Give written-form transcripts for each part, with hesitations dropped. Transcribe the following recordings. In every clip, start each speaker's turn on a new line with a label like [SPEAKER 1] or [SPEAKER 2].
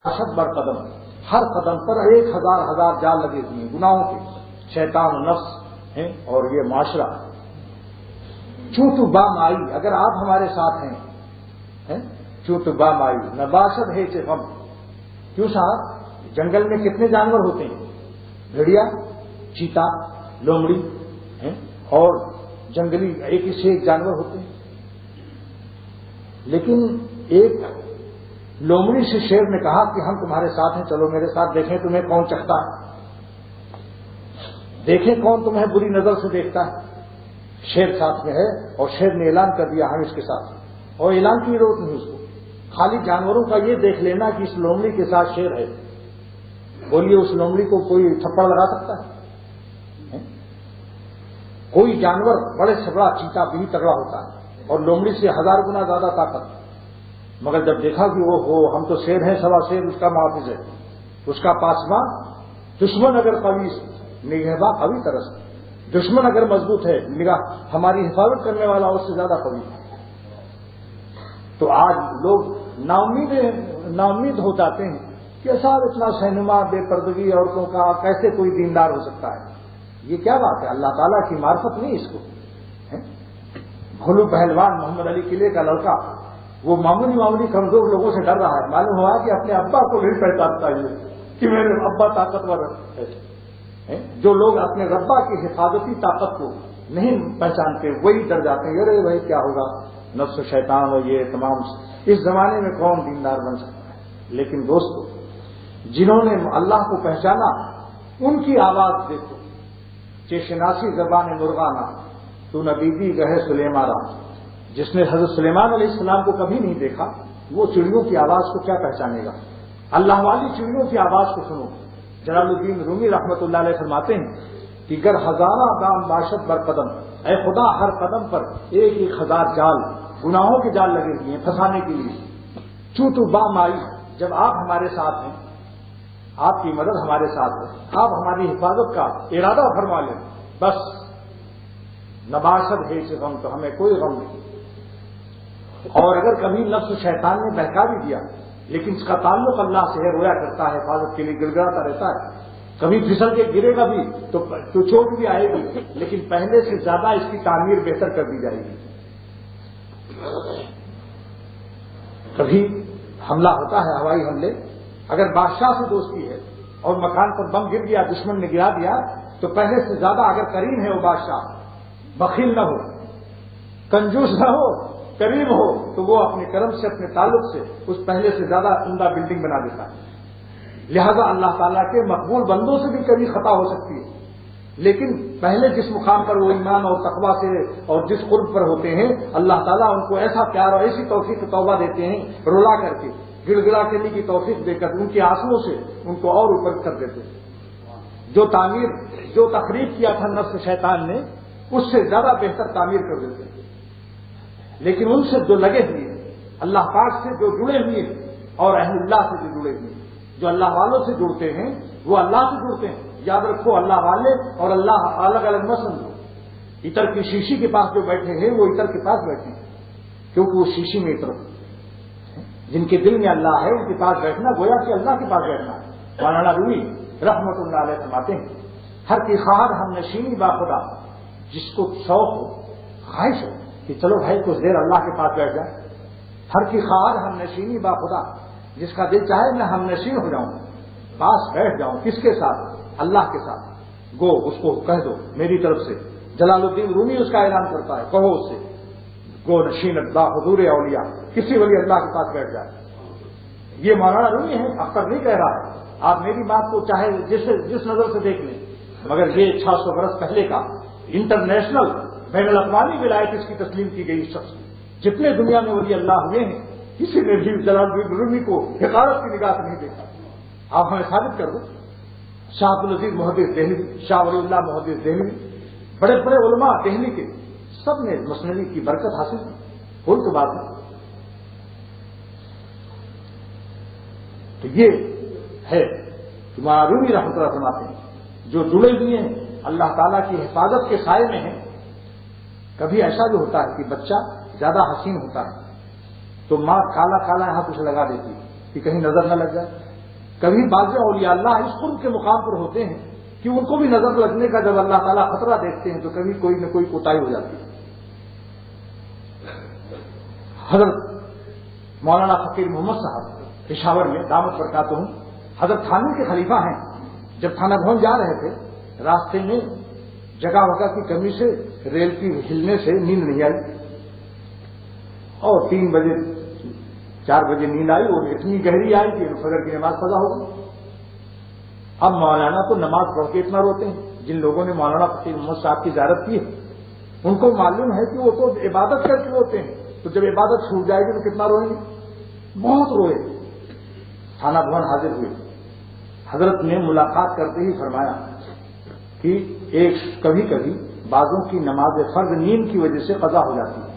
[SPEAKER 1] اشد بر قدم، ہر قدم پر 1000 جال لگے ہوئے ہیں گناہوں کے، شیطان و نفس ہیں اور یہ معاشرہ۔ چوتو بام آئی، اگر آپ ہمارے ساتھ ہیں چوتو بام آئی نباشد ہے کہ غم۔ کیوں صاحب؟ جنگل میں کتنے جانور ہوتے ہیں؟ بھیڑیا، چیتا، لومڑی اور جنگلی ایک سے ایک جانور ہوتے ہیں، لیکن ایک لومڑی سے شیر نے کہا کہ ہم تمہارے ساتھ ہیں، چلو میرے ساتھ، دیکھیں تمہیں کون چکھتا ہے، دیکھیں کون تمہیں بری نظر سے دیکھتا ہے۔ شیر ساتھ میں ہے اور شیر نے اعلان کر دیا ہم اس کے ساتھ، اور اعلان کی ضرورت نہیں اس کو، خالی جانوروں کا یہ دیکھ لینا کہ اس لومڑی کے ساتھ شیر ہے۔ بولیے اس لومڑی کو کوئی تھپڑ لگا سکتا ہے؟ کوئی جانور بڑے سے بڑا چیتا بھی تگڑا ہوتا ہے اور لومڑی سے 1000 گنا زیادہ طاقت، مگر جب دیکھا کہ وہ ہم تو شیر ہیں، سوا شیر اس کا محافظ ہے، اس کا پاسبان، دشمن اگر قوی نگہباں قوی طرز، دشمن اگر مضبوط ہے نگاہ ہماری حفاظت کرنے والا اس سے زیادہ قوی ہے۔ تو آج لوگ ناامید ہو جاتے ہیں کہ صاحب اتنا سینما بے پردگی عورتوں کا، کیسے کوئی دیندار ہو سکتا ہے؟ یہ کیا بات ہے؟ اللہ تعالیٰ کی معرفت نہیں اس کو۔ بھولو پہلوان محمد علی قلعے کا لڑکا، وہ معمولی کمزور لوگوں سے ڈر رہا ہے، معلوم ہوا کہ اپنے ابا کو نہیں پہچانتا یہ کہ میرے ابا طاقتور ہے۔ جو لوگ اپنے ربا کی حفاظتی طاقت کو نہیں پہچانتے وہی ڈر جاتے ہیں، ارے بھائی کیا ہوگا، نفس و شیطان اور یہ تمام۔ اس زمانے میں کون دیندار بن سکتا ہے؟ لیکن دوستو، جنہوں نے اللہ کو پہچانا ان کی آواز دیکھو، چشناسی زبان مرغانہ تو نبیدی گہے سلیمارا۔ جس نے حضرت سلیمان علیہ السلام کو کبھی نہیں دیکھا وہ چڑیوں کی آواز کو کیا پہچانے گا؟ اللہ والی چڑیوں کی آواز کو سنو۔ جلال الدین رومی رحمۃ اللہ علیہ فرماتے ہیں کہ گر ہزارہ دام باشد بر قدم، اے خدا ہر قدم پر 1000 جال، گناہوں کے جال لگے ہوئے ہیں پھنسانے کے لیے۔ چوتو بام آئی، جب آپ ہمارے ساتھ ہیں، آپ کی مدد ہمارے ساتھ ہے، آپ ہماری حفاظت کا ارادہ فرما لیں، بس نباشد ہے سے غم، تو ہمیں کوئی غم نہیں۔ اور اگر کبھی نفس شیطان نے بہکا بھی دیا لیکن اس کا تعلق اللہ سے ہے، رویا کرتا ہے، حفاظت کے لیے گڑگڑاتا رہتا ہے، کبھی پھسل کے گرے گا بھی تو چوٹ بھی آئے گی، لیکن پہلے سے زیادہ اس کی تعمیر بہتر کر دی جائے گی۔ کبھی حملہ ہوتا ہے، ہوائی حملے، اگر بادشاہ سے دوستی ہے اور مکان پر بم گر گیا، دشمن نے گرا دیا، تو پہلے سے زیادہ اگر کریم ہے وہ بادشاہ، بخیل نہ ہو، کنجوس نہ ہو، کریم ہو، تو وہ اپنے کرم سے، اپنے تعلق سے اس پہلے سے زیادہ عمدہ بلڈنگ بنا دیتا ہے۔ لہذا اللہ تعالیٰ کے مقبول بندوں سے بھی کبھی خطا ہو سکتی ہے، لیکن پہلے جس مقام پر وہ ایمان اور تقویٰ سے اور جس قرب پر ہوتے ہیں، اللہ تعالیٰ ان کو ایسا پیار اور ایسی توفیق توبہ دیتے ہیں، رلا کر کے، گڑ گڑا کرنے کی توفیق دے کر ان کے آنسوؤں سے ان کو اور اوپر کر دیتے ہیں۔ جو تخریب کیا تھا نفس شیطان نے، اس سے زیادہ بہتر تعمیر کر دیتے ہیں۔ لیکن ان سے جو لگے ہوئے ہیں، اللہ پاک سے جو جڑے ہوئے ہیں اور اہل اللہ سے جو جڑے ہوئے ہیں، جو اللہ والوں سے جڑتے ہیں وہ اللہ سے جڑتے ہیں۔ یاد رکھو، اللہ والے اور اللہ الگ الگ مت سمجھو۔ عطر کی شیشی کے پاس جو بیٹھے ہیں وہ عطر کے پاس بیٹھے ہیں، کیونکہ وہ شیشی میں عطر، جن کے دل میں اللہ ہے ان کے پاس بیٹھنا گویا کہ اللہ کے پاس بیٹھنا ہے۔ مولانا رومی رحمۃ اللہ علیہ فرماتے ہیں، ہر کی خواہر ہم نشینی با خدا، جس کو شوق ہو، خواہش ہو کہ چلو بھائی کچھ دیر اللہ کے پاس بیٹھ جائے، ہر کی خواہر ہم نشینی با خدا، جس کا دل چاہے میں ہم نشین ہو جاؤں، پاس بیٹھ جاؤں، کس کے ساتھ؟ اللہ کے ساتھ۔ گو اس کو کہہ دو میری طرف سے، جلال الدین رومی اس کا اعلان کرتا ہے، کہو اس سے، گو نشین اللہ حضور اولیاء، کسی ولی اللہ کے پاس بیٹھ جائے۔ یہ مولانا رومی ہے، اختر نہیں کہہ رہا ہے، آپ میری بات کو چاہے جس نظر سے دیکھ لیں، مگر یہ 600 برس پہلے کا انٹرنیشنل بین الاقوامی ولایت اس کی تسلیم کی گئی شخص، جتنے دنیا میں ولی اللہ ہوئے ہیں کسی نے بھی جلال الدین رومی کو حقارت کی نگاہ سے نہیں دیکھا۔ آپ ہمیں ثابت کر دو، شاہ عبدالعزیز محدث دہلوی، شاہ ولی اللہ محدث دہلوی، بڑے بڑے علماء دہلی کے، سب نے مثنوی کی برکت حاصل کی، کوئی تو بات نہیں۔ تو یہ ہے کہ رومی رحمۃ اللہ فرماتے ہیں جو جڑے ہوئے ہیں اللہ تعالیٰ کی حفاظت کے سائے میں ہیں۔ کبھی ایسا بھی ہوتا ہے کہ بچہ زیادہ حسین ہوتا ہے تو ماں کالا کالا یہاں کچھ لگا دیتی ہے کہ کہیں نظر نہ لگ جائے، کبھی بعض اولیاء اللہ اس قرب کے مقام پر ہوتے ہیں کہ ان کو بھی نظر لگنے کا جب اللہ تعالیٰ خطرہ دیکھتے ہیں تو کبھی کوئی نہ کوئی کوتاہی ہو جاتی ہے. حضرت مولانا فقیر محمد صاحب پشاور میں دعوت برکاتہم حضرت تھانے کے خلیفہ ہیں. جب تھانہ بھون جا رہے تھے راستے میں جگہ وگہ کی کمی سے ریل کی ہلنے سے نیند نہیں آئی اور 3 بجے 4 بجے نیند آئی اور اتنی گہری آئی کہ فجر کی نماز قضا ہو گئی. اب مولانا تو نماز پڑھ کے اتنا روتے ہیں. جن لوگوں نے مولانا فقیر محمد صاحب کی زیارت کی ہے ان کو معلوم ہے کہ وہ تو عبادت کر کے روتے ہیں, تو جب عبادت چھوٹ جائے گی تو کتنا روئیں گے. بہت روئے. تھانہ بھون حاضر ہوئے. حضرت نے ملاقات کرتے ہی فرمایا کہ کبھی کبھی بعضوں کی نماز فرض نیند کی وجہ سے قضا ہو جاتی ہے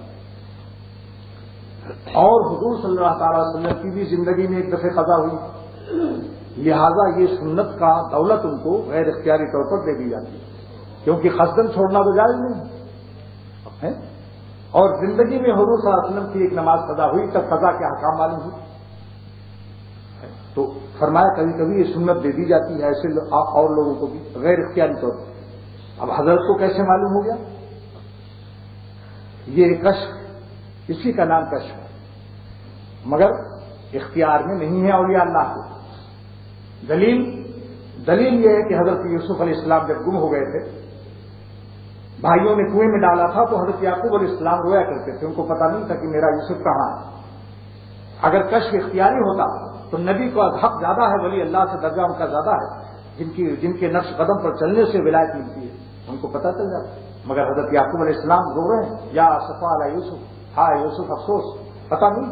[SPEAKER 1] اور حضور صلی اللہ تعالی وسلم کی بھی زندگی میں ایک دفعہ قضا ہوئی, لہذا یہ سنت کا دولت ان کو غیر اختیاری طور پر دے دی جاتی ہے کیونکہ قصدن چھوڑنا تو جائز نہیں ہے. اور زندگی میں حضور صلی اللہ علیہ وسلم کی ایک نماز قضا ہوئی, تب قضا کے احکام معلوم ہوئی. تو فرمایا کبھی کبھی یہ سنت دے دی جاتی ہے ایسے اور لوگوں کو بھی غیر اختیاری طور پر. اب حضرت کو کیسے معلوم ہو گیا؟ یہ کشف, اسی کا نام کشف ہے, مگر اختیار میں نہیں ہے اولیاء اللہ کو. دلیل یہ ہے کہ حضرت یوسف علیہ السلام جب گم ہو گئے تھے, بھائیوں نے کنویں میں ڈالا تھا, تو حضرت یعقوب علیہ السلام رویا کرتے تھے. ان کو پتا نہیں تھا کہ میرا یوسف کہاں ہے. اگر کشف اختیاری ہوتا تو نبی کا حق زیادہ ہے, ولی اللہ سے درجہ ان کا زیادہ ہے, جن کے نقش قدم پر چلنے سے ولایت ملتی ہے, ان کو پتہ چل جاتا. مگر حضرت یعقوب علیہ السلام رو رہے ہیں, یا اسفا علی یوسف, ہائے یوسف افسوس, پتہ نہیں.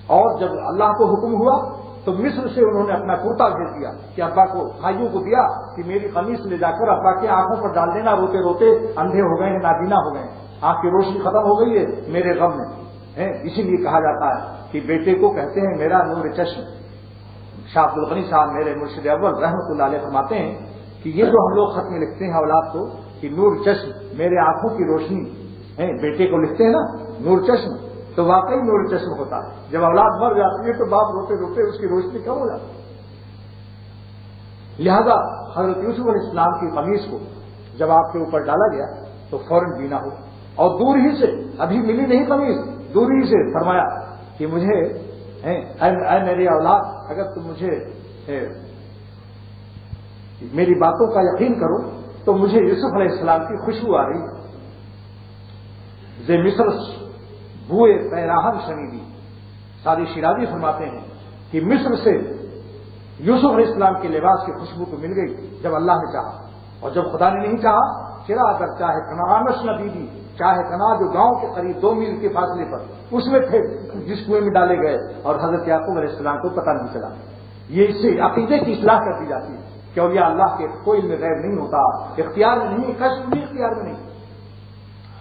[SPEAKER 1] اور جب اللہ کو حکم ہوا تو مصر سے انہوں نے اپنا کرتا بھیج دیا کہ ابا کو, بھائیوں کو دیا کہ میری قمیص لے جا کر ابا کے آنکھوں پر ڈال دینا. روتے روتے اندھے ہو گئے ہیں, نابینا ہو گئے ہیں, آنکھ کی روشنی ختم ہو گئی ہے میرے غم میں. اسی لیے کہا جاتا ہے کہ بیٹے کو کہتے ہیں میرا نور چشم. شاہ عبد الغنی صاحب میرے مرشد اول رحمۃ اللہ علیہ فرماتے ہیں کہ یہ جو ہم لوگ خط میں لکھتے ہیں اولاد کو کہ نور چشم, میرے آنکھوں کی روشنی, بیٹے کو لکھتے ہیں نا نور چشم, تو واقعی نور چشم ہوتا ہے. جب اولاد مر جاتی ہے تو باپ روتے روتے اس کی روشنی کم ہو جاتی ہے. لہذا حضرت یوسف علیہ السلام کی قمیص کو جب آپ کے اوپر ڈالا گیا تو فوراً بینا ہو, اور دور ہی سے, ابھی ملی نہیں قمیص, دور ہی سے فرمایا کہ مجھے اے میری اولاد, اگر تم مجھے میری باتوں کا یقین کرو تو مجھے یوسف علیہ السلام کی خوشبو آ رہی ہے. مصر بوئے پیراہن شنیدی, ساری شیرازی فرماتے ہیں کہ مصر سے یوسف علیہ السلام کے لباس کی خوشبو تو مل گئی جب اللہ نے چاہا, اور جب خدا نے نہیں چاہا چرا اگر چاہے کنعانش نہ دیدی, چاہے کنا جو گاؤں کے قریب 2 میل کے فاصلے پر اس میں تھے جس کنویں میں ڈالے گئے, اور حضرت یعقوب علیہ السلام کو پتہ نہیں چلا. یہ اس سے عقیدے کی اصلاح کر دی جاتی ہے کہ اولیاء اللہ کے کوئی علم غیب نہیں ہوتا, اختیار میں نہیں, کشف بھی اختیار میں نہیں.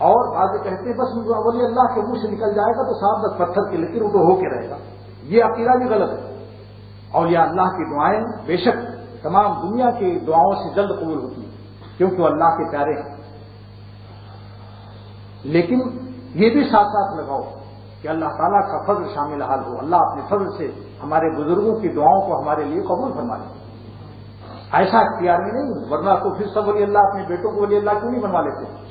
[SPEAKER 1] اور بعض کہتے ہیں بس ولی اللہ کے منہ سے نکل جائے گا تو صاحب بس پتھر کی لکیر تو ہو کے رہے گا. یہ عقیدہ بھی غلط ہے. اولیاء اللہ کی دعائیں بے شک تمام دنیا کی دعاؤں سے جلد قبول ہوتی ہیں کیونکہ وہ اللہ کے پیارے ہیں. لیکن یہ بھی ساتھ ساتھ لگاؤ کہ اللہ تعالیٰ کا فضل شامل حال ہو, اللہ اپنے فضل سے ہمارے بزرگوں کی دعاؤں کو ہمارے لیے قبول فرمائے. ایسا اختیار میں نہیں, ورنہ تو پھر سب ولی اللہ اپنے بیٹوں کو ولی اللہ کیوں نہیں بنوا لیتے.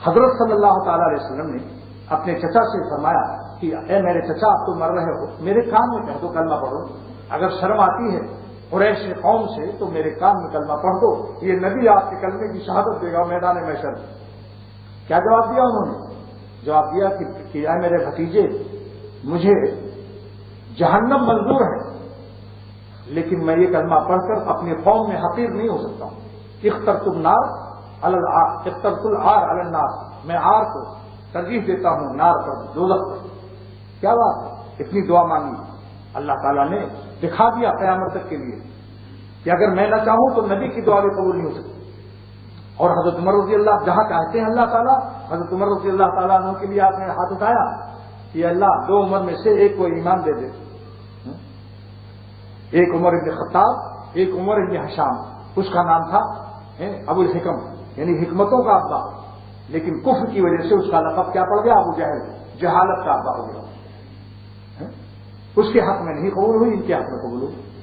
[SPEAKER 1] حضرت صلی اللہ تعالی علیہ وسلم نے اپنے چچا سے فرمایا کہ اے میرے چچا, آپ تو مر رہے ہو, میرے کان میں کہہ دو کلمہ پڑھو. اگر شرم آتی ہے قریش قوم سے تو میرے کان میں کلمہ پڑھ دو, یہ نبی آپ کے کلمے کی شہادت دے گا میدان محشر. کیا جواب دیا انہوں نے؟ جواب دیا کہ اے میرے بھتیجے, مجھے جہنم منظور ہے لیکن میں یہ کلمہ پڑھ کر اپنی قوم میں حقیر نہیں ہو سکتا ہوں. اخترت العار علی النار, میں آر کو ترجیح دیتا ہوں نار پر, دوزخ پر. کیا بات ہے, اتنی دعا مانگی. اللہ تعالیٰ نے دکھا دیا قیامت تک کے لیے کہ اگر میں نہ چاہوں تو نبی کی دعا بھی قبول نہیں ہو سکتی. اور حضرت عمر رضی اللہ جہاں چاہتے ہیں اللہ تعالیٰ, حضرت عمر رضی اللہ تعالیٰ عنہ کے لیے آپ نے ہاتھ اٹھایا کہ اللہ 2 عمر میں سے ایک کو ایمان دے دے. ایک عمر ابن خطاب, ایک عمر ابن حشام. اس کا نام تھا ابو الحکم, یعنی حکمتوں کا ابا, لیکن کفر کی وجہ سے اس کا لقب کیا پڑ گیا؟ ابو جہل, جہالت کا ابا ہو گیا. اس کے حق میں نہیں قبول ہوئی، ان کے حق میں قبول ہوئی۔